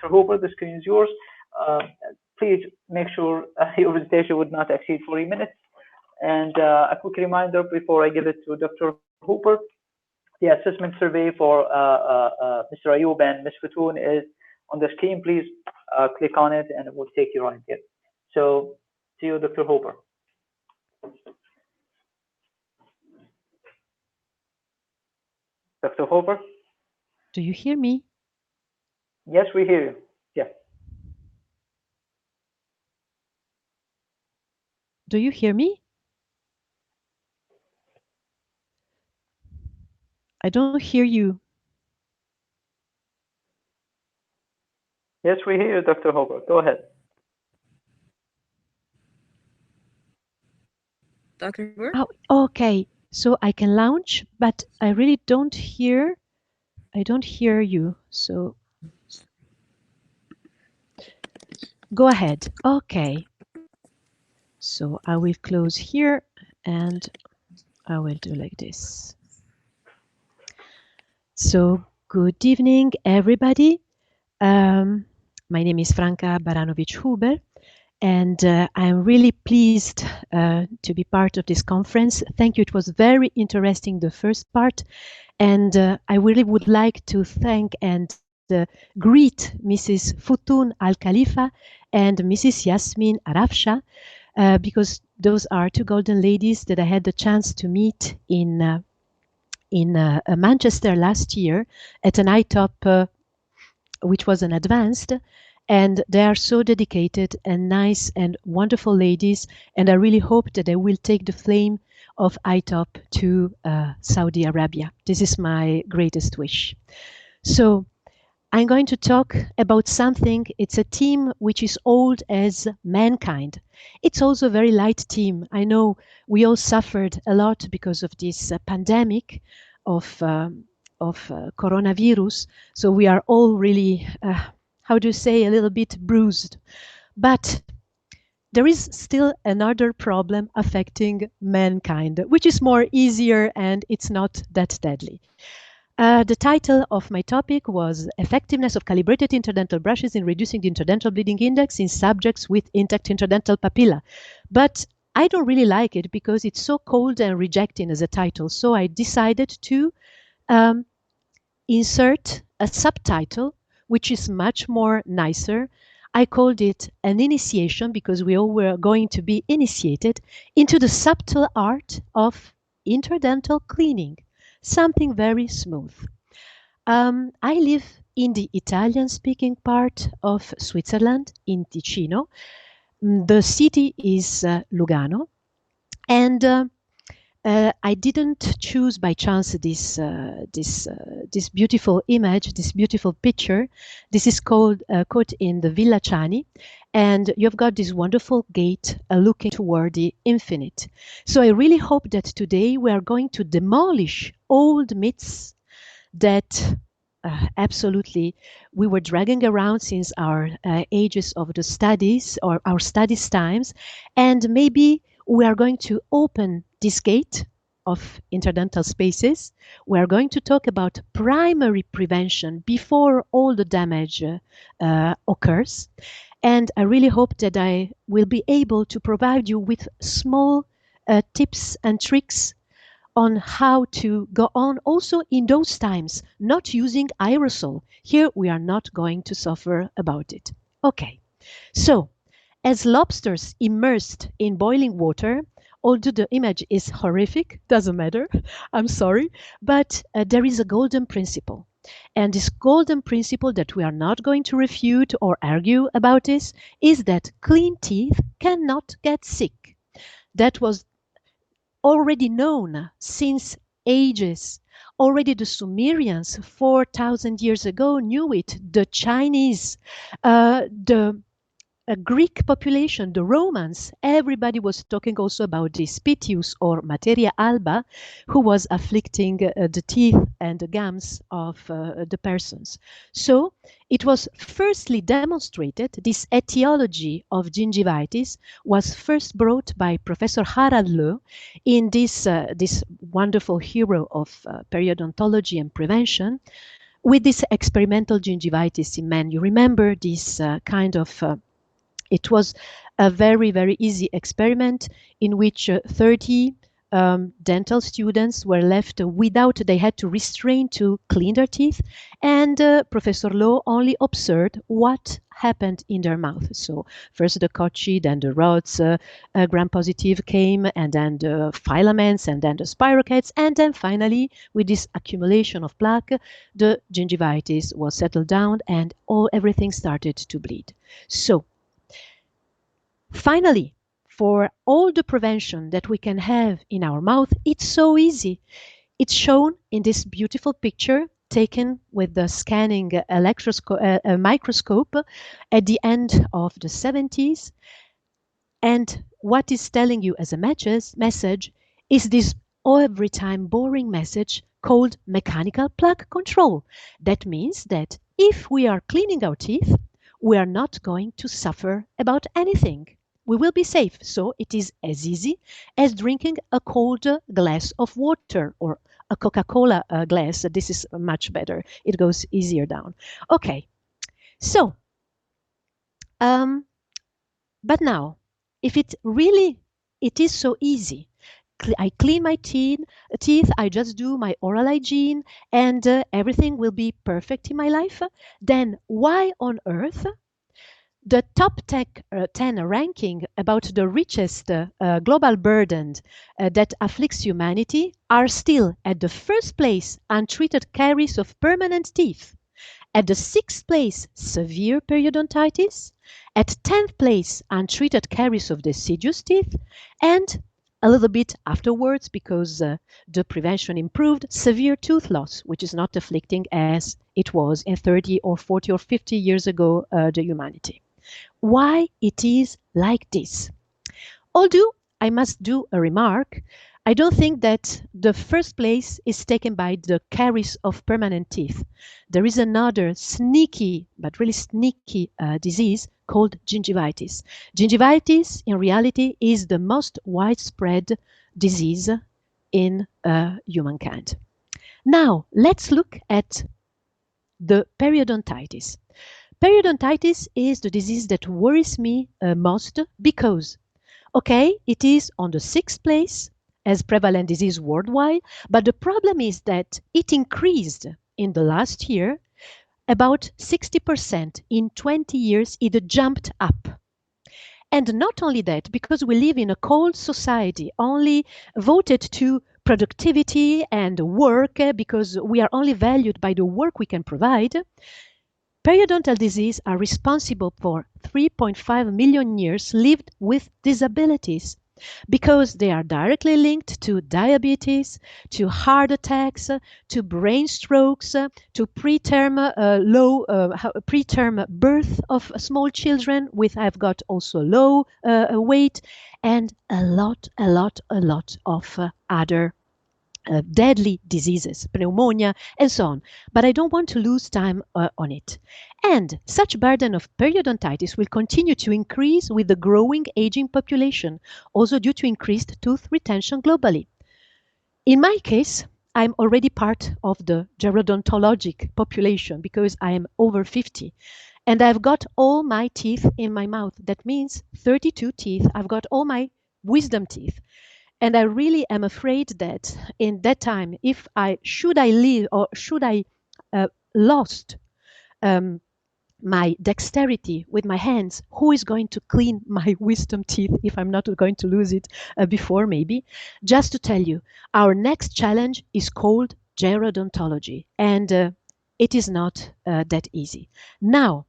Hooper, the screen is yours. Please make sure your presentation would not exceed 40 minutes. And a quick reminder before I give it to Dr. Hooper, the assessment survey for Mr. Ayub and Ms. Fatoon is on the screen. Please click on it and it will take you right there. So, see you, Dr. Hooper. Dr. Hooper? Do you hear me? Yes, we hear you. Yeah. Do you hear me? I don't hear you. Yes, we hear you, Dr. Hooper. Go ahead. Dr. Hooper? Oh, okay. So I can launch, but I really don't hear. I don't hear you. So go ahead. Okay. So I will close here and I will do like this. So good evening, everybody. My name is Franka Baranovic-Huber, and I'm really pleased to be part of this conference. Thank you. It was very interesting, the first part. And I really would like to thank and greet Mrs. Futun Al-Khalifa and Mrs. Yasmin Arafsha, because those are two golden ladies that I had the chance to meet in Manchester last year at an ITOP, which was an advanced, and they are so dedicated and nice and wonderful ladies, and I really hope that they will take the flame of ITOP to Saudi Arabia. This is my greatest wish. So I'm going to talk about something. It's a theme which is old as mankind. It's also a very light theme. I know we all suffered a lot because of this pandemic of coronavirus. So we are all really, how do you say, a little bit bruised. But there is still another problem affecting mankind, which is more easier and it's not that deadly. The title of my topic was Effectiveness of Calibrated Interdental Brushes in Reducing the Interdental Bleeding Index in Subjects with Intact Interdental Papilla. But I don't really like it because it's so cold and rejecting as a title. So I decided to insert a subtitle, which is much more nicer. I called it an initiation because we all were going to be initiated into the subtle art of interdental cleaning. Something very smooth. I live in the Italian-speaking part of Switzerland, in Ticino. The city is Lugano, and I didn't choose by chance this beautiful image, this beautiful picture. This is called caught in the Villa Chani, and you've got this wonderful gate looking toward the infinite. So I really hope that today we are going to demolish old myths that absolutely we were dragging around since our ages of the studies or our studies times, and maybe we are going to open this gate of interdental spaces. We are going to talk about primary prevention before all the damage occurs. And I really hope that I will be able to provide you with small tips and tricks on how to go on also in those times, not using aerosol. Here we are not going to suffer about it. Okay, so as lobsters immersed in boiling water, although the image is horrific, doesn't matter, I'm sorry, but there is a golden principle. And this golden principle that we are not going to refute or argue about this is that clean teeth cannot get sick. That was already known since ages. Already the Sumerians 4,000 years ago knew it. The Chinese, the Greek population, the Romans, everybody was talking also about this Pitius or materia alba, who was afflicting the teeth and the gums of the persons. So it was firstly demonstrated, this etiology of gingivitis was first brought by Professor Harald Leu in this wonderful hero of periodontology and prevention, with this experimental gingivitis in men. You remember this it was a very, very easy experiment in which 30 dental students were left without, they had to restrain to clean their teeth, and Professor Lowe only observed what happened in their mouth. So first the cocci, then the rods, gram-positive came, and then the filaments, and then the spirochetes, and then finally, with this accumulation of plaque, the gingivitis was settled down and everything started to bleed. So finally, for all the prevention that we can have in our mouth, it's so easy. It's shown in this beautiful picture taken with the scanning microscope at the end of the 70s. And what is telling you as a message is this every time boring message called mechanical plaque control. That means that if we are cleaning our teeth, we are not going to suffer about anything. We will be safe. So it is as easy as drinking a cold glass of water or a Coca-Cola glass. This is much better. It goes easier down. Okay. So, but now, if it is so easy, I clean my teeth, I just do my oral hygiene, and everything will be perfect in my life, then why on earth the top 10 ranking about the richest global burden that afflicts humanity are still at the first place untreated caries of permanent teeth, at the 6th place severe periodontitis, at 10th place untreated caries of deciduous teeth, and a little bit afterwards, because the prevention improved, severe tooth loss, which is not afflicting as it was in 30 or 40 or 50 years ago the humanity. Why it is like this? Although I must do a remark, I don't think that the first place is taken by the caries of permanent teeth. There is another sneaky, but really sneaky disease called gingivitis. Gingivitis, in reality, is the most widespread disease in humankind. Now, let's look at the periodontitis. Periodontitis is the disease that worries me most because, okay, it is on the 6th place as prevalent disease worldwide, but the problem is that it increased in the last year about 60%. In 20 years, it jumped up. And not only that, because we live in a cold society, only voted to productivity and work, because we are only valued by the work we can provide, periodontal disease are responsible for 3.5 million years lived with disabilities because they are directly linked to diabetes, to heart attacks, to brain strokes, to preterm birth of small children with have got also low weight, and a lot of other deadly diseases, pneumonia, and so on. But I don't want to lose time on it. And such burden of periodontitis will continue to increase with the growing aging population, also due to increased tooth retention globally. In my case, I'm already part of the gerodontologic population because I am over 50. And I've got all my teeth in my mouth. That means 32 teeth. I've got all my wisdom teeth. And I really am afraid that in that time, if I live or should I lost my dexterity with my hands, who is going to clean my wisdom teeth if I'm not going to lose it before maybe? Just to tell you, our next challenge is called gerodontology, and it is not that easy. Now,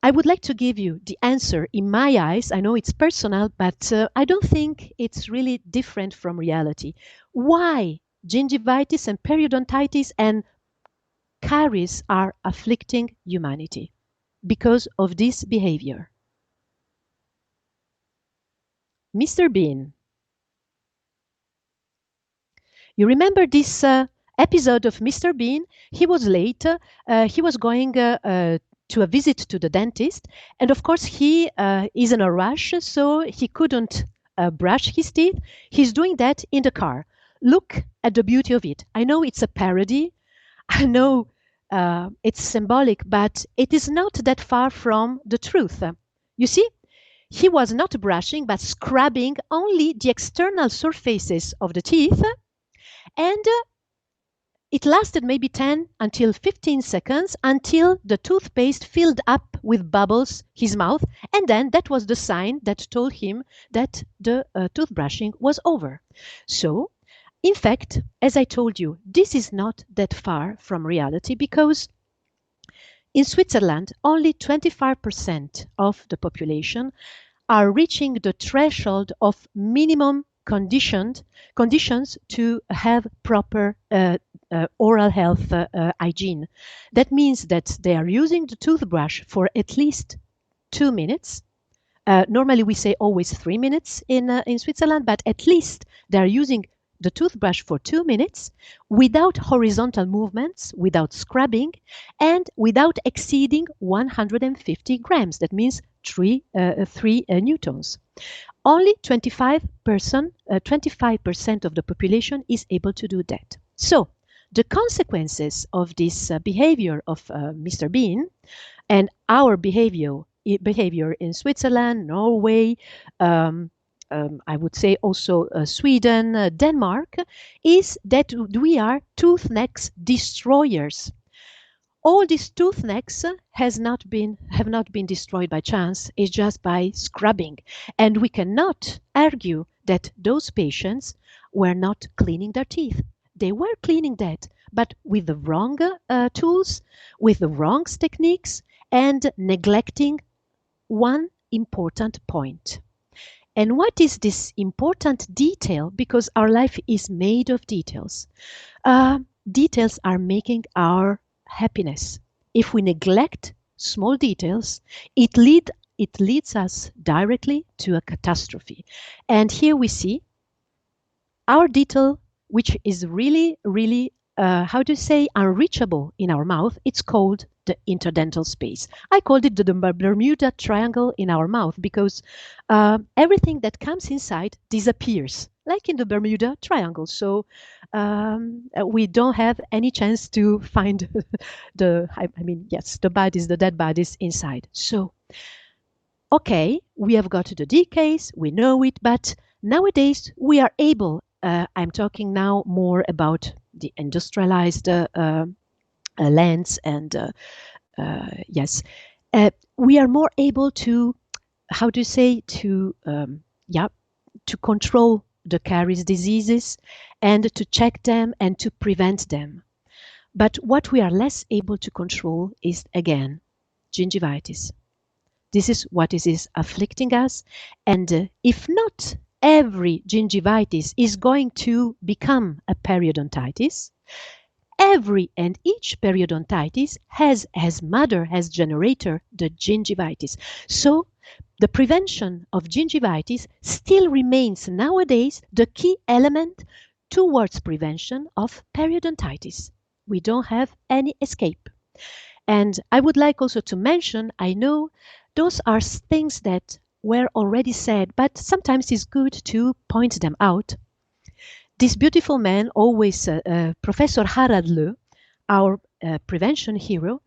I would like to give you the answer in my eyes. I know it's personal, but I don't think it's really different from reality. Why gingivitis and periodontitis and caries are afflicting humanity? Because of this behavior. Mr. Bean. You remember this episode of Mr. Bean? He was late. He was going to a visit to the dentist, and of course he is in a rush, so he couldn't brush his teeth. He's doing that in the car. Look at the beauty of it. I know it's a parody. I know it's symbolic, but it is not that far from the truth. You see, he was not brushing but scrubbing only the external surfaces of the teeth, and it lasted maybe 10 until 15 seconds until the toothpaste filled up with bubbles his mouth, and then that was the sign that told him that the toothbrushing was over. So, in fact, as I told you, this is not that far from reality, because in Switzerland, only 25% of the population are reaching the threshold of minimum conditions to have proper oral health hygiene. That means that they are using the toothbrush for at least 2 minutes. Normally we say always 3 minutes in Switzerland, but at least they are using the toothbrush for 2 minutes without horizontal movements, without scrubbing, and without exceeding 150 grams. That means 3 newtons. Only 25% of the population is able to do that. So the consequences of this behavior of Mr. Bean and our behavior in Switzerland, Norway, I would say also Sweden, Denmark, is that we are tooth necks destroyers. All these tooth necks have not been destroyed by chance. It's just by scrubbing, and we cannot argue that those patients were not cleaning their teeth. They were cleaning that, but with the wrong tools, with the wrong techniques, and neglecting one important point. And what is this important detail? Because our life is made of details. Details are making our happiness. If we neglect small details, it leads us directly to a catastrophe. And here we see our detail, which is really, really, unreachable in our mouth. It's called the interdental space. I called it the Bermuda Triangle in our mouth because everything that comes inside disappears, like in the Bermuda Triangle. So we don't have any chance to find the bodies, the dead bodies inside. So, okay, we have got the decays, we know it, but nowadays we are able, I'm talking now more about the industrialized lands, and we are more able to, to control the caries diseases and to check them and to prevent them. But what we are less able to control is, again, gingivitis. This is what is afflicting us, and if not every gingivitis is going to become a periodontitis, every and each periodontitis has as mother, as generator, the gingivitis. So the prevention of gingivitis still remains nowadays the key element towards prevention of periodontitis. We don't have any escape. And I would like also to mention, I know those are things that were already said, but sometimes it's good to point them out. This beautiful man, always Professor Harald Leu, our prevention hero,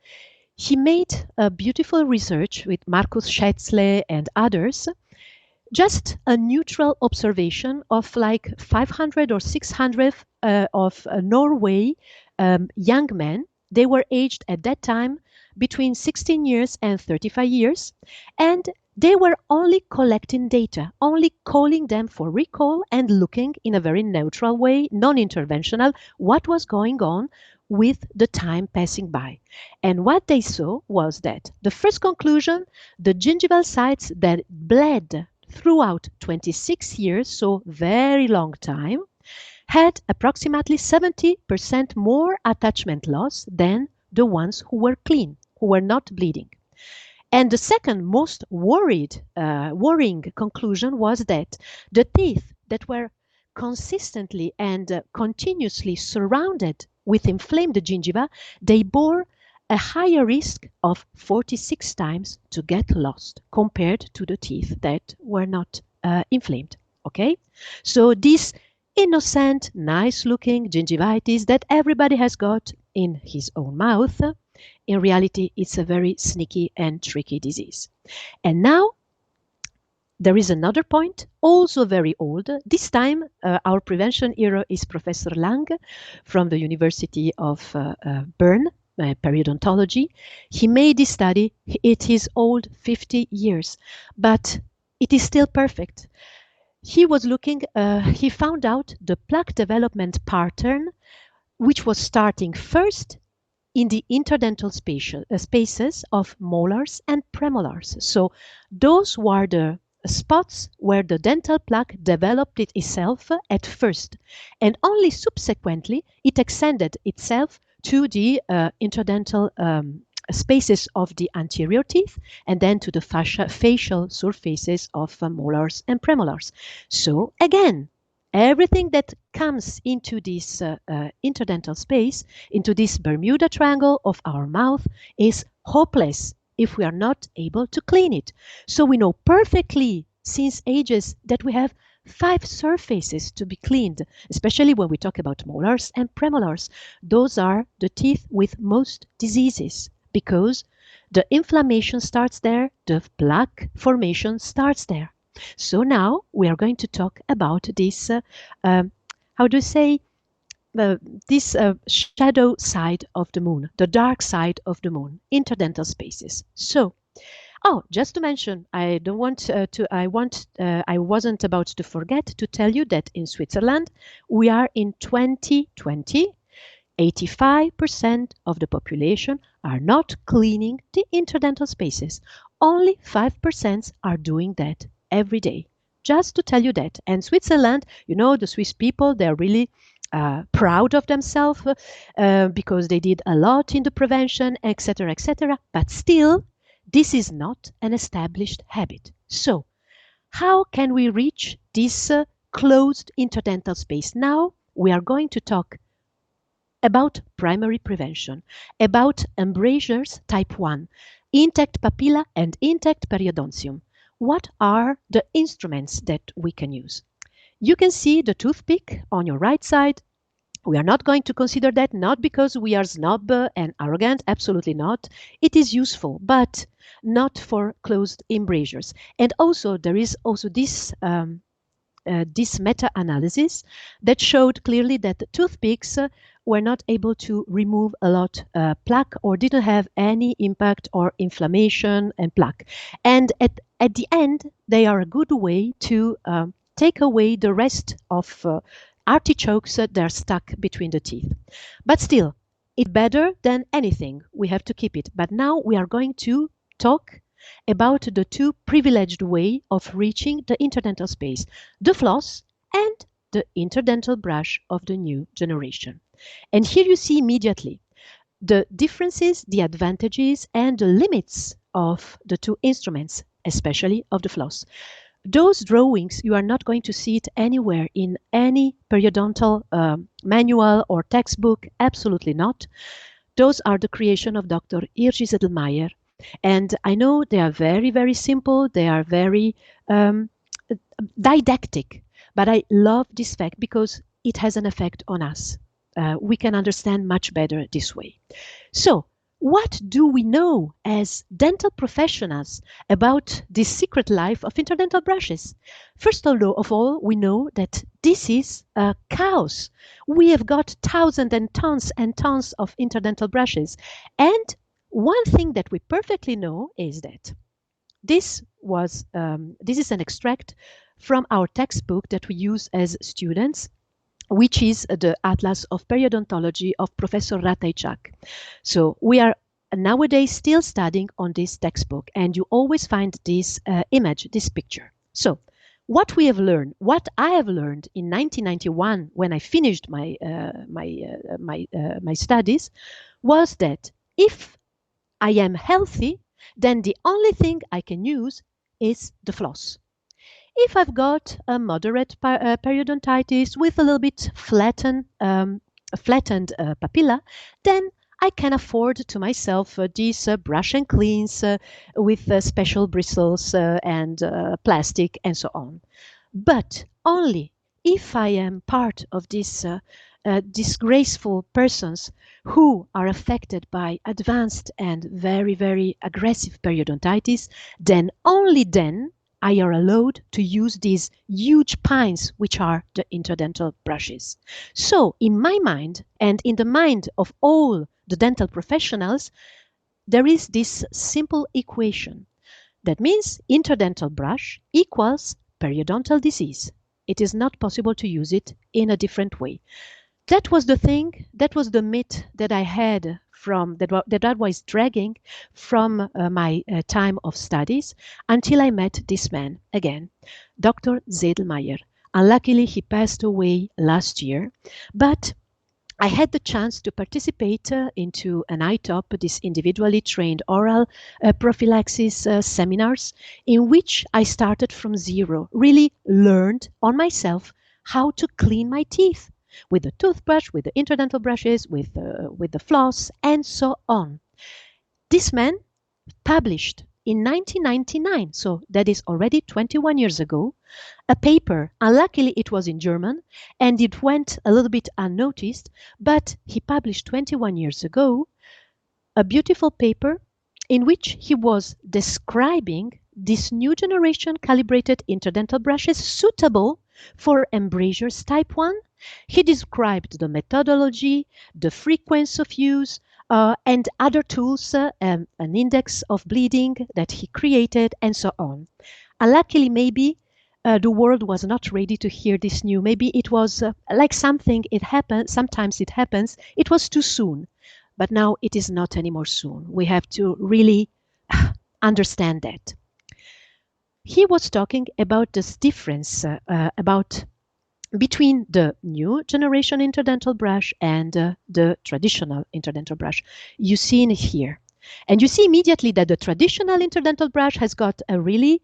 he made a beautiful research with Markus Schätzle and others, just a neutral observation of like 500 or 600 of Norway young men. They were aged at that time between 16 years and 35 years, and they were only collecting data, only calling them for recall and looking in a very neutral way, non-interventional, what was going on with the time passing by. And what they saw was that the first conclusion, the gingival sites that bled throughout 26 years, so very long time, had approximately 70% more attachment loss than the ones who were clean, who were not bleeding. And the second most worrying conclusion was that the teeth that were consistently and continuously surrounded with inflamed gingiva, they bore a higher risk of 46 times to get lost compared to the teeth that were not inflamed. Okay? So this innocent, nice-looking gingivitis that everybody has got in his own mouth, in reality, it's a very sneaky and tricky disease. And now there is another point, also very old. This time, our prevention hero is Professor Lang from the University of Bern, periodontology. He made this study. It is old 50 years, but it is still perfect. He was looking, he found out the plaque development pattern, which was starting first in the interdental spaces of molars and premolars. So those were the spots where the dental plaque developed itself at first, and only subsequently it extended itself to the interdental spaces of the anterior teeth, and then to the facial surfaces of molars and premolars. So again, everything that comes into this interdental space, into this Bermuda Triangle of our mouth, is hopeless if we are not able to clean it. So we know perfectly since ages that we have 5 surfaces to be cleaned, especially when we talk about molars and premolars. Those are the teeth with most diseases because the inflammation starts there, the plaque formation starts there. So now we are going to talk about this, how do you say, this shadow side of the moon, the dark side of the moon, interdental spaces. So, oh, just to mention, I wasn't about to forget to tell you that in Switzerland, we are in 2020. 85% of the population are not cleaning the interdental spaces. Only 5% are doing that every day. Just to tell you that. And Switzerland, you know, the Swiss people, they're really proud of themselves because they did a lot in the prevention, etc., etc. But still, this is not an established habit. So, how can we reach this closed interdental space? Now, we are going to talk about primary prevention, about embrasures type 1, intact papilla and intact periodontium. What are the instruments that we can use? You can see the toothpick on your right side. We are not going to consider that, not because we are snob and arrogant, absolutely not. It is useful, but not for closed embrasures. And also, there is also this meta-analysis that showed clearly that the toothpicks were not able to remove a lot plaque or didn't have any impact or inflammation and plaque. And at the end, they are a good way to take away the rest of artichokes that are stuck between the teeth. But still, it's better than anything. We have to keep it. But now we are going to talk about the 2 privileged way of reaching the interdental space, the floss and the interdental brush of the new generation. And here you see immediately the differences, the advantages, and the limits of the 2 instruments, especially of the floss. Those drawings, you are not going to see it anywhere in any periodontal manual or textbook, absolutely not. Those are the creation of Dr. Zed Meyer. And I know they are very, very simple. They are very didactic. But I love this fact because it has an effect on us. We can understand much better this way. So, what do we know as dental professionals about this secret life of interdental brushes? First of all, we know that this is a chaos. We have got thousands and tons of interdental brushes. And one thing that we perfectly know is that this is an extract from our textbook that we use as students, which is the Atlas of Periodontology of Professor Ratajczak. So we are nowadays still studying on this textbook, and you always find this image, this picture. So what we have learned, what I have learned in 1991 when I finished my studies, was that if I am healthy, then the only thing I can use is the floss. If I've got a moderate periodontitis with a little bit flattened papilla, then I can afford to myself these brush and cleans with special bristles and plastic and so on. But only if I am part of these disgraceful persons who are affected by advanced and very, very aggressive periodontitis, then only then I are allowed to use these huge pines, which are the interdental brushes. So in my mind and in the mind of all the dental professionals, there is this simple equation. That means interdental brush equals periodontal disease. It is not possible to use it in a different way. That was the thing, that was the myth that I had from that I was dragging from my time of studies until I met this man again, Dr. Zed Meyer. Unluckily, he passed away last year, but I had the chance to participate into an ITOP, this individually trained oral prophylaxis seminars, in which I started from zero, really learned on myself how to clean my teeth with the toothbrush, with the interdental brushes, with the floss, and so on. This man published in 1999, so that is already 21 years ago, a paper. Unluckily, it was in German and it went a little bit unnoticed, but he published 21 years ago a beautiful paper in which he was describing this new generation calibrated interdental brushes suitable for embrasures type 1. He described the methodology, the frequency of use, and other tools, an index of bleeding that he created, and so on. Unluckily, maybe the world was not ready to hear this new. Maybe it was like something, it happened, sometimes it happens, it was too soon. But now it is not anymore soon. We have to really understand that. He was talking about this difference about between the new generation interdental brush and the traditional interdental brush. You see it here. And you see immediately that the traditional interdental brush has got a really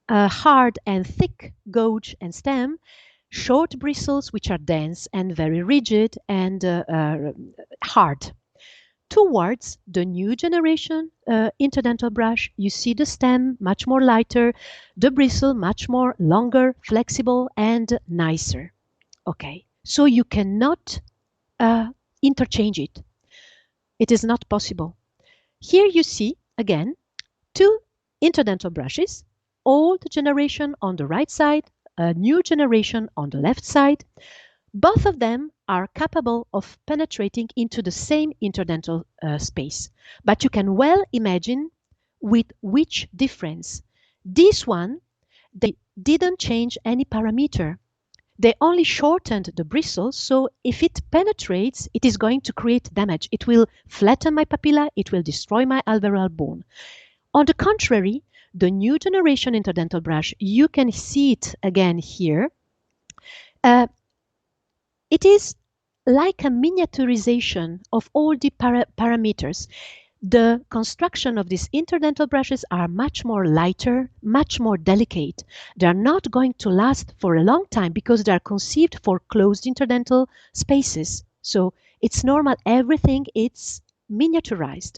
hard and thick gouge and stem, short bristles which are dense and very rigid and hard. Towards the new generation interdental brush, you see the stem much more lighter, the bristle much more longer, flexible, and nicer. Okay, so you cannot interchange it. It is not possible. Here you see, again, two interdental brushes, old generation on the right side, a new generation on the left side. Both of them are capable of penetrating into the same interdental space. But you can well imagine with which difference. This one, they didn't change any parameter. They only shortened the bristles, so if it penetrates, it is going to create damage. It will flatten my papilla, it will destroy my alveolar bone. On the contrary, the new generation interdental brush, you can see it again here. It is like a miniaturization of all the parameters. The construction of these interdental brushes are much more lighter, much more delicate. They are not going to last for a long time because they are conceived for closed interdental spaces. So it's normal, everything is miniaturized.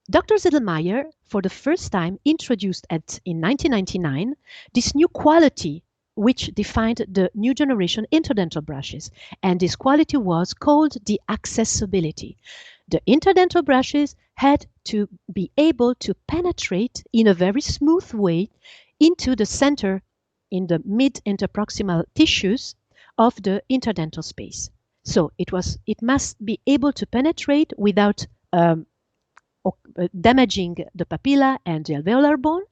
Dr. Zed Meyer, for the first time, introduced in 1999 this new quality which defined the new generation interdental brushes. And this quality was called the accessibility. The interdental brushes had to be able to penetrate in a very smooth way into the center, in the mid-interproximal tissues of the interdental space. So it must be able to penetrate without damaging the papilla and the alveolar bone.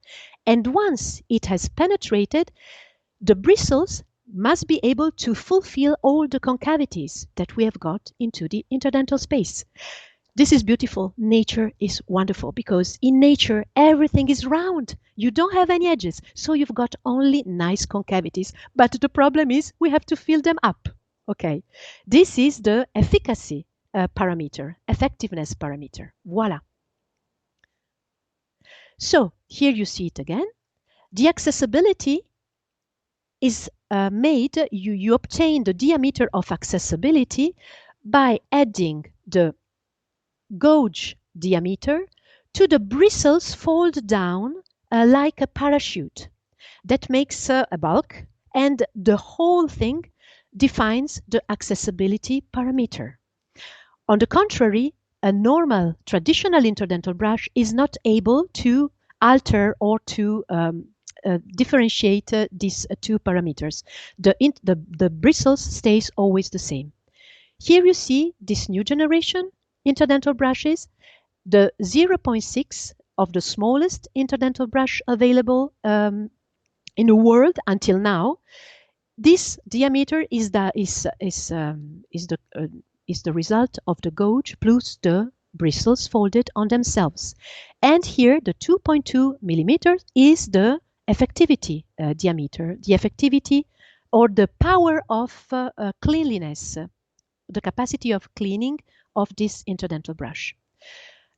And once it has penetrated, the bristles must be able to fulfill all the concavities that we have got into the interdental space. This is beautiful. Nature is wonderful because in nature, everything is round. You don't have any edges, so you've got only nice concavities. But the problem is we have to fill them up. Okay, this is the efficacy parameter, effectiveness parameter. Voila. So here you see it again. The accessibility is made, you obtain the diameter of accessibility by adding the gouge diameter to the bristles fold down like a parachute. That makes a bulk, and the whole thing defines the accessibility parameter. On the contrary, a normal traditional interdental brush is not able to alter or to differentiate these two parameters. The bristles stays always the same. Here you see this new generation interdental brushes, the 0.6 of the smallest interdental brush available in the world until now. This diameter is the result of the gauge plus the bristles folded on themselves. And here the 2.2 millimeters is the effectivity diameter, the effectivity or the power of cleanliness, the capacity of cleaning of this interdental brush.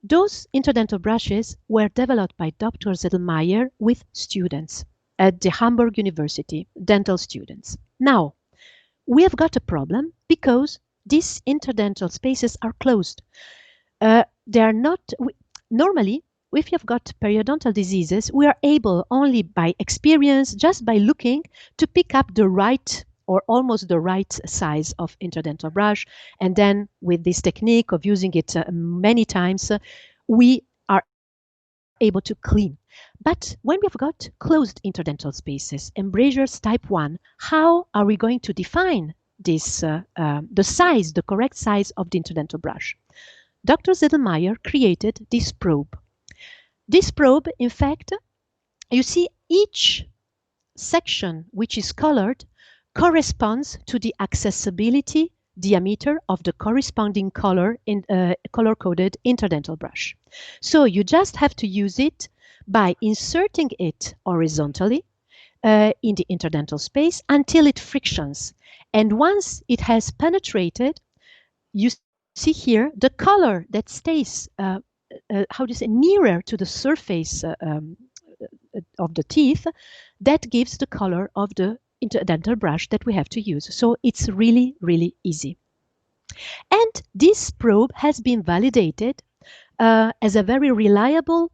Those interdental brushes were developed by Dr. Zed Meyer with students at the Hamburg University, dental students. Now, we have got a problem because these interdental spaces are closed. They are not, normally, if you've got periodontal diseases, we are able only by experience, just by looking, to pick up the right or almost the right size of interdental brush. And then with this technique of using it many times, we are able to clean. But when we've got closed interdental spaces, embrasures type 1, how are we going to define this, the size, the correct size of the interdental brush? Dr. Zed Meyer created this probe. This probe, in fact, you see each section which is colored corresponds to the accessibility diameter of the corresponding color in color-coded interdental brush. So you just have to use it by inserting it horizontally in the interdental space until it frictions. And once it has penetrated, you see here the color that stays nearer to the surface of the teeth, that gives the color of the interdental brush that we have to use. So it's really, really easy. And this probe has been validated as a very reliable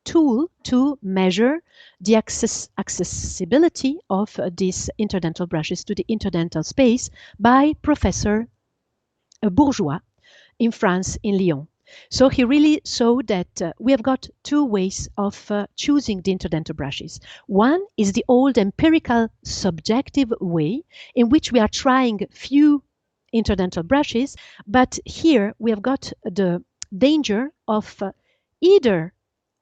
tool to measure the accessibility of these interdental brushes to the interdental space by Professor Bourgeois in France, in Lyon. So he really saw that we have got two ways of choosing the interdental brushes. One is the old empirical subjective way in which we are trying few interdental brushes, but here we have got the danger of either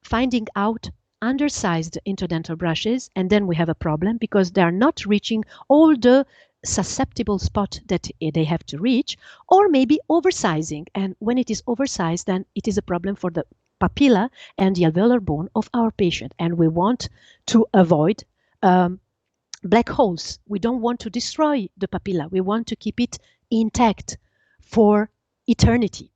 finding out undersized interdental brushes, and then we have a problem because they are not reaching all the susceptible spot that they have to reach, or maybe oversizing. And when it is oversized, then it is a problem for the papilla and the alveolar bone of our patient. And we want to avoid black holes. We don't want to destroy the papilla. We want to keep it intact for eternity.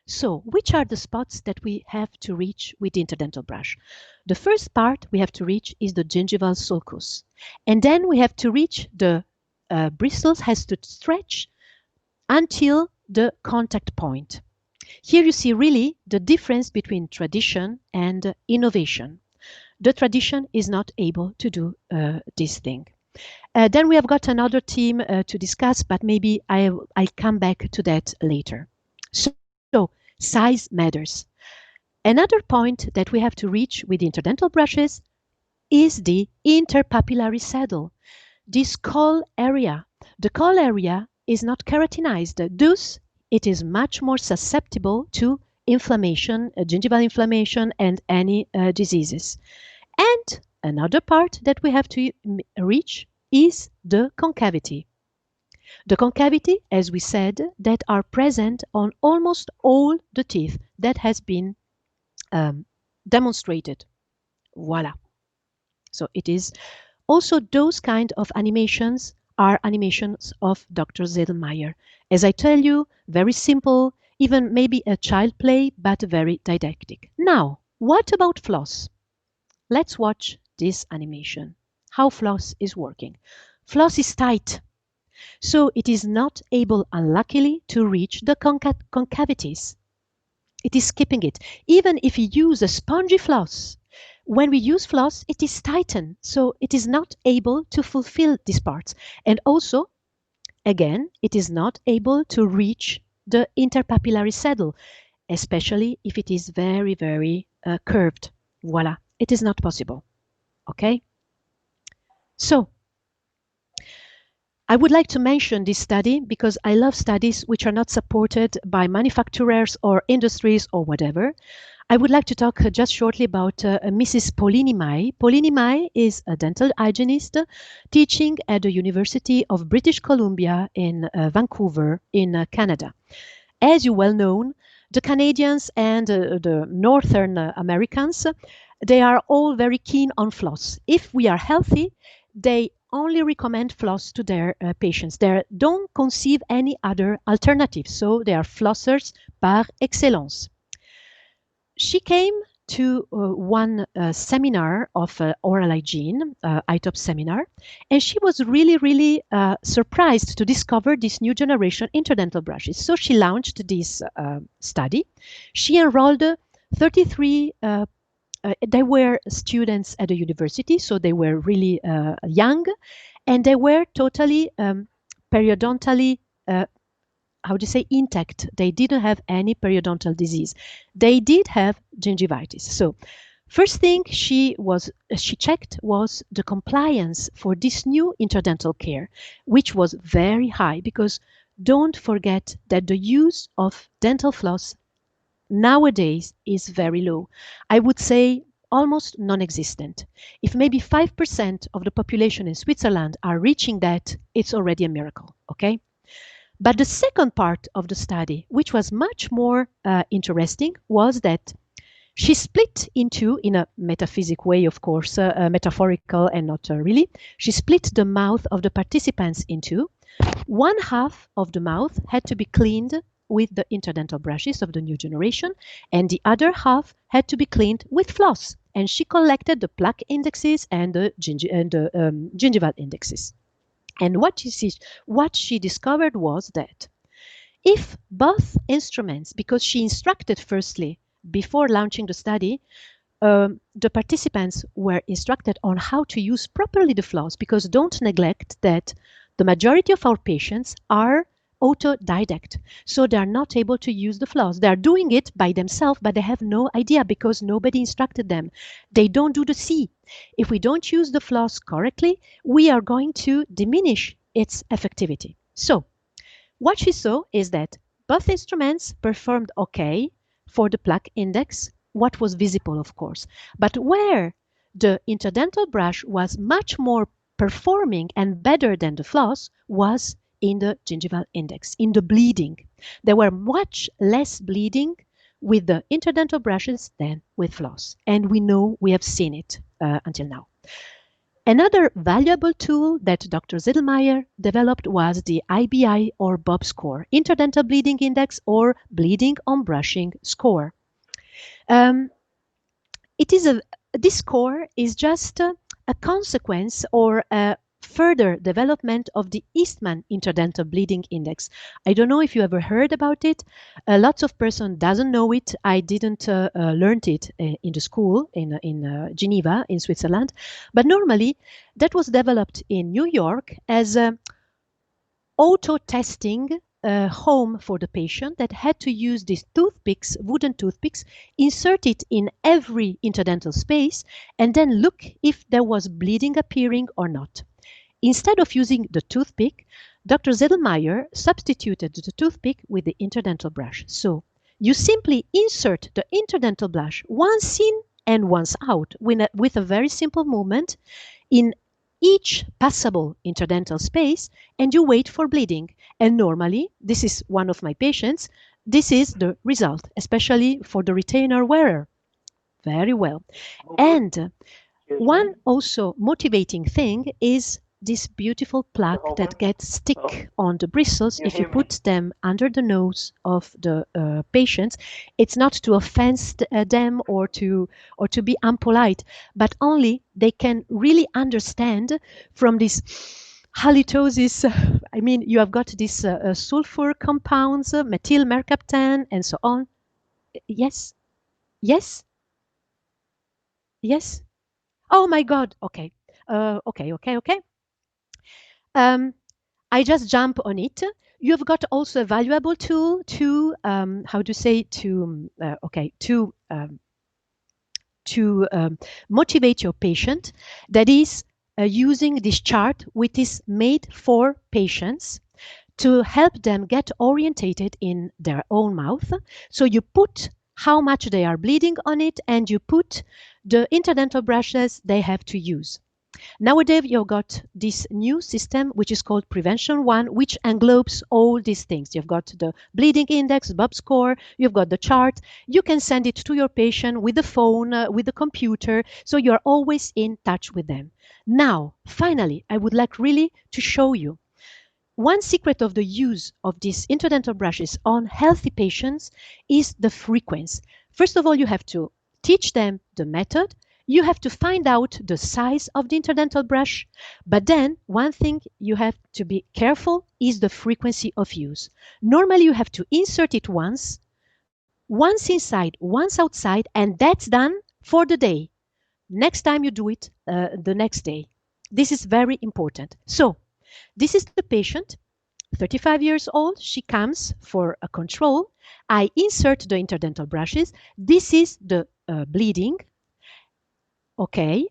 So which are the spots that we have to reach with the interdental brush? The first part we have to reach is the gingival sulcus. And then we have to reach the bristles has to stretch until the contact point. Here you see really the difference between tradition and innovation. The tradition is not able to do this thing. Then we have got another team to discuss, but maybe I'll come back to that later. So size matters. Another point that we have to reach with interdental brushes is the interpapillary saddle. This caul area, the caul area is not keratinized, thus it is much more susceptible to inflammation, gingival inflammation, and any diseases. And another part that we have to reach is the concavity. The concavity, as we said, that are present on almost all the teeth. That has been demonstrated. Voila. So it is also those kind of animations are animations of Dr. Zed Meyer. As I tell you, very simple, even maybe a child play, but very didactic. Now, what about floss? Let's watch this animation, how floss is working. Floss is tight, so it is not able, unluckily, to reach the concavities. It is skipping it. Even if you use a spongy floss, when we use floss, it is tightened, so it is not able to fulfill these parts. And also, again, it is not able to reach the interpapillary saddle, especially if it is very, very curved. Voila, it is not possible. Okay? So, I would like to mention this study because I love studies which are not supported by manufacturers or industries or whatever. I would like to talk just shortly about Mrs. Pauline Mai. Pauline Mai is a dental hygienist teaching at the University of British Columbia in Vancouver in Canada. As you well know, the Canadians and the Northern Americans, they are all very keen on floss. If we are healthy, they only recommend floss to their patients. They don't conceive any other alternative, so they are flossers par excellence. She came to one seminar of oral hygiene, ITOP seminar, and she was really, really surprised to discover this new generation interdental brushes. So she launched this study. She enrolled 33 they were students at the university, so they were really young, and they were totally periodontally how do you say, intact. They didn't have any periodontal disease. They did have gingivitis. So first thing she checked was the compliance for this new interdental care, which was very high, because don't forget that the use of dental floss nowadays is very low. I would say almost non-existent. If maybe 5% of the population in Switzerland are reaching that, it's already a miracle, okay? But the second part of the study, which was much more interesting, was that she split into, in a metaphysic way, of course, metaphorical and not really, she split the mouth of the participants into. One half of the mouth had to be cleaned with the interdental brushes of the new generation, and the other half had to be cleaned with floss. And she collected the plaque indexes and the gingival indexes. And what she discovered was that if both instruments, because she instructed firstly, before launching the study, the participants were instructed on how to use properly the floss, because don't neglect that the majority of our patients are autodidact. So they are not able to use the floss. They are doing it by themselves, but they have no idea because nobody instructed them. They don't do the C. If we don't use the floss correctly, we are going to diminish its effectivity. So what she saw is that both instruments performed okay for the plaque index, what was visible, of course. But where the interdental brush was much more performing and better than the floss was in the gingival index, in the bleeding. There were much less bleeding with the interdental brushes than with floss. And we know, we have seen it until now. Another valuable tool that Dr. Zed Meyer developed was the IBI or BOB score, Interdental Bleeding Index or Bleeding on Brushing score. This score is just a consequence or a further development of the Eastman Interdental Bleeding Index. I don't know if you ever heard about it. Lots of person doesn't know it. I didn't learn it in the school in Geneva, in Switzerland. But normally, that was developed in New York as a auto-testing home for the patient that had to use these toothpicks, wooden toothpicks, insert it in every interdental space, and then look if there was bleeding appearing or not. Instead of using the toothpick, Dr. Zed Meyer substituted the toothpick with the interdental brush. So you simply insert the interdental brush once in and once out with a very simple movement in each passable interdental space, and you wait for bleeding. And normally, this is one of my patients, this is the result, especially for the retainer wearer. Very well. And one also motivating thing is this beautiful plaque that gets stick on the bristles if you put them under the nose of the patients. It's not to offend them or to be unpolite, but only they can really understand from this halitosis. I mean, you have got these sulfur compounds, methyl mercaptan, and so on. Yes, yes, yes. Oh my God. Okay. Okay. I just jump on it. You've got also a valuable tool to how to say to motivate your patient. That is using this chart, which is made for patients to help them get orientated in their own mouth. So you put how much they are bleeding on it, and you put the interdental brushes they have to use. Nowadays, you've got this new system, which is called Prevention One, which englobes all these things. You've got the bleeding index, Bob score, you've got the chart. You can send it to your patient with the phone, with the computer, so you're always in touch with them. Now, finally, I would like really to show you one secret of the use of these interdental brushes on healthy patients is the frequency. First of all, you have to teach them the method. You have to find out the size of the interdental brush. But then one thing you have to be careful is the frequency of use. Normally, you have to insert it once inside, once outside, and that's done for the day. Next time you do it the next day. This is very important. So this is the patient, 35 years old. She comes for a control. I insert the interdental brushes. This is the bleeding. Okay.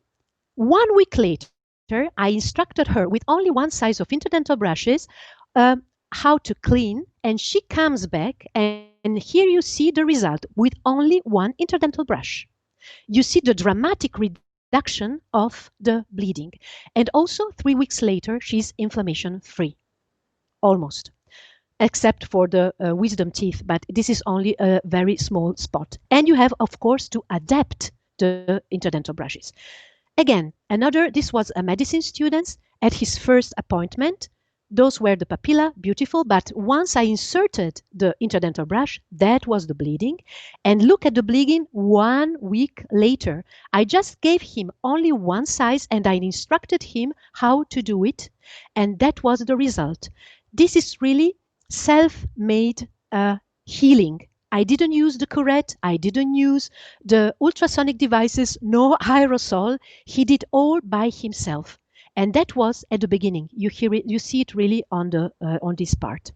1 week later, I instructed her with only one size of interdental brushes how to clean, and she comes back, and here you see the result with only one interdental brush. You see the dramatic reduction of the bleeding. And also 3 weeks later, she's inflammation free, almost, except for the wisdom teeth, but this is only a very small spot. And you have, of course, to adapt the interdental brushes. Again, this was a medicine student at his first appointment. Those were the papillae, beautiful, but once I inserted the interdental brush, that was the bleeding. And look at the bleeding 1 week later. I just gave him only one size, and I instructed him how to do it, and that was the result. This is really self-made healing. I didn't use the curette, I didn't use the ultrasonic devices, no aerosol. He did all by himself. And that was at the beginning. You hear it, you see it really on this part.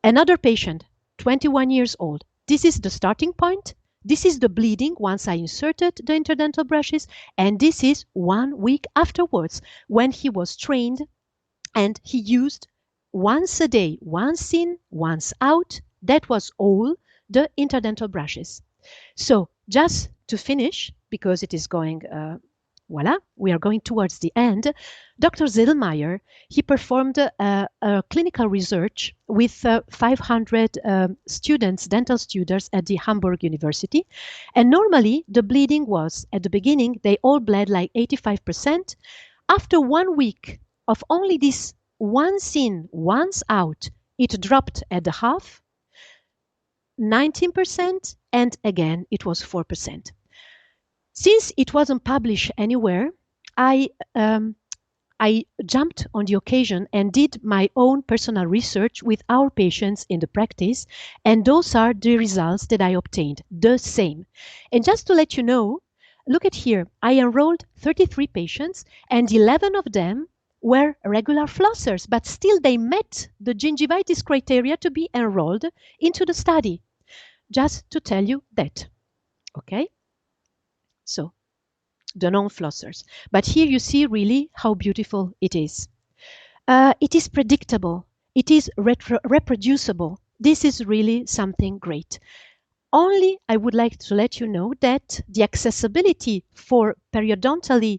Another patient, 21 years old. This is the starting point. This is the bleeding once I inserted the interdental brushes, and this is 1 week afterwards when he was trained and he used once a day, once in, once out. That was all the interdental brushes. So just to finish, because it is going voila, we are going towards the end. Dr. Zed Meyer, he performed a clinical research with 500 students, dental students at the Hamburg University. And normally the bleeding was, at the beginning, they all bled like 85%. After 1 week of only this once in, once out, it dropped at the half, 19%, and again, it was 4%. Since it wasn't published anywhere, I jumped on the occasion and did my own personal research with our patients in the practice, and those are the results that I obtained, the same. And just to let you know, look at here, I enrolled 33 patients, and 11 of them were regular flossers, but still they met the gingivitis criteria to be enrolled into the study. Just to tell you that, okay? So, the non-flossers. But here you see really how beautiful it is. It is predictable. It is reproducible. This is really something great. Only I would like to let you know that the accessibility for periodontally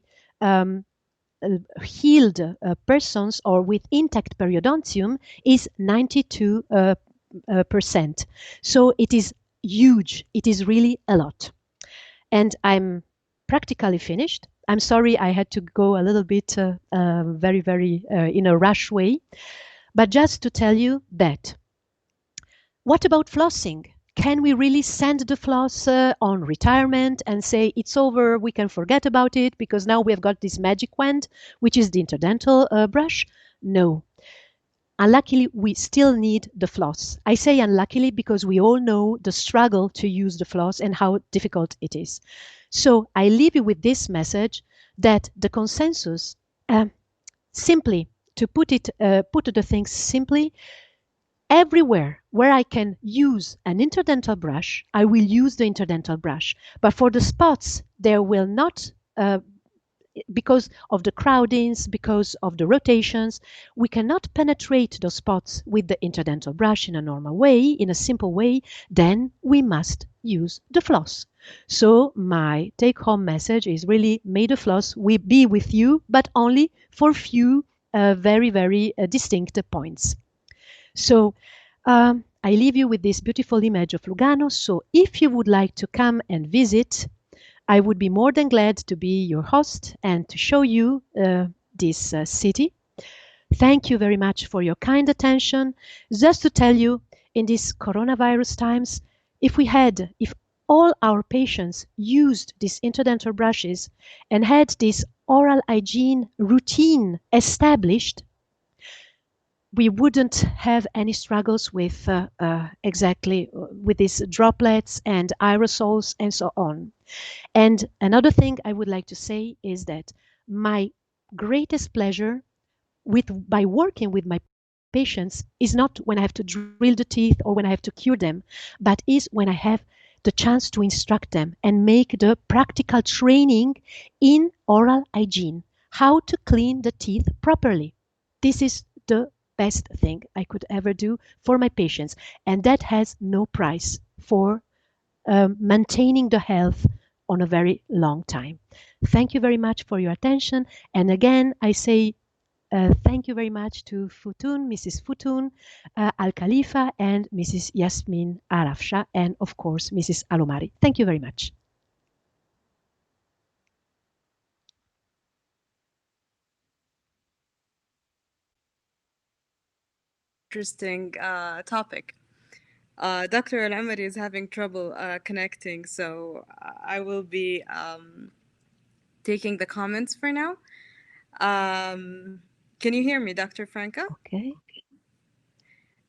healed persons or with intact periodontium is 92%. So it is huge. It is really a lot. And I'm practically finished. I'm sorry I had to go a little bit very in a rush way. But just to tell you that, what about flossing? Can we really send the floss on retirement and say it's over, we can forget about it because now we've got this magic wand, which is the interdental brush? No. Unluckily, we still need the floss. I say unluckily because we all know the struggle to use the floss and how difficult it is. So I leave you with this message that the consensus, simply, to put the things simply, everywhere where I can use an interdental brush, I will use the interdental brush. But for the spots, there will not, because of the crowdings, because of the rotations, we cannot penetrate those spots with the interdental brush in a normal way, in a simple way. Then we must use the floss. So my take-home message is really, may the floss be with you, but only for few very, very distinct points. So I leave you with this beautiful image of Lugano. So if you would like to come and visit, I would be more than glad to be your host and to show you this city. Thank you very much for your kind attention. Just to tell you, in these coronavirus times, if all our patients used these interdental brushes and had this oral hygiene routine established, we wouldn't have any struggles with exactly with these droplets and aerosols and so on. And another thing I would like to say is that my greatest pleasure by working with my patients is not when I have to drill the teeth or when I have to cure them, but is when I have the chance to instruct them and make the practical training in oral hygiene, how to clean the teeth properly. This is the best thing I could ever do for my patients, and that has no price for maintaining the health on a very long time. Thank you very much for your attention. And again, I say thank you very much to Futun, Mrs. Futun, Al Khalifa, and Mrs. Yasmin Arafsha, and of course, Mrs. Alomari. Thank you very much. Interesting topic. Dr. Al-Amari is having trouble connecting, so I will be taking the comments for now. Can you hear me, Dr. Franka? Okay.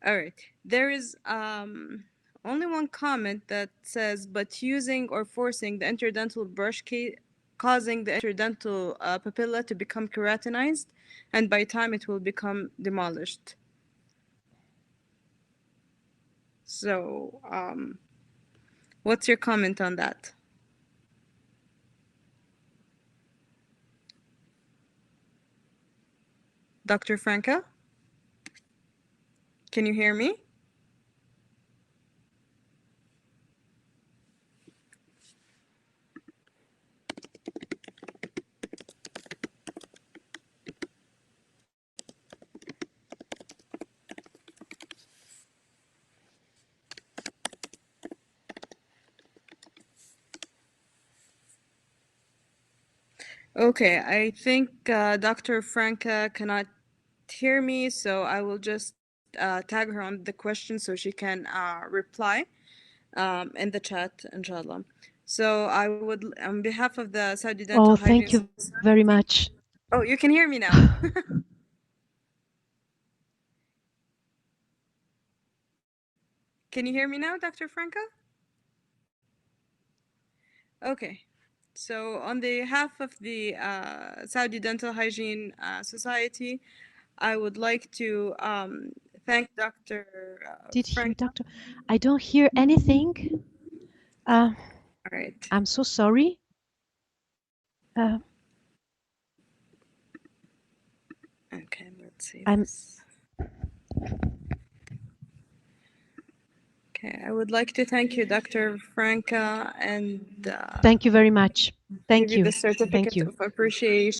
All right. There is only one comment that says, but using or forcing the interdental brush causing the interdental papilla to become keratinized, and by time it will become demolished. So, what's your comment on that? Dr. Franka? Can you hear me? Okay, I think Dr. Franka cannot hear me, so I will just tag her on the question so she can reply in the chat, inshallah. So I would, on behalf of the Saudi Dental Hygiene Thank you very much. Oh, you can hear me now. Can you hear me now, Dr. Franka? Okay. So on behalf of the Saudi Dental Hygiene Society, I would like to thank Dr. Did you, Franka. Doctor? I don't hear anything. All right. I'm so sorry. Okay, let's see I'm. this. Okay, I would like to thank you, Dr. Franka, and Thank you very much. Thank give you you. the Thank certificate you. of appreciation.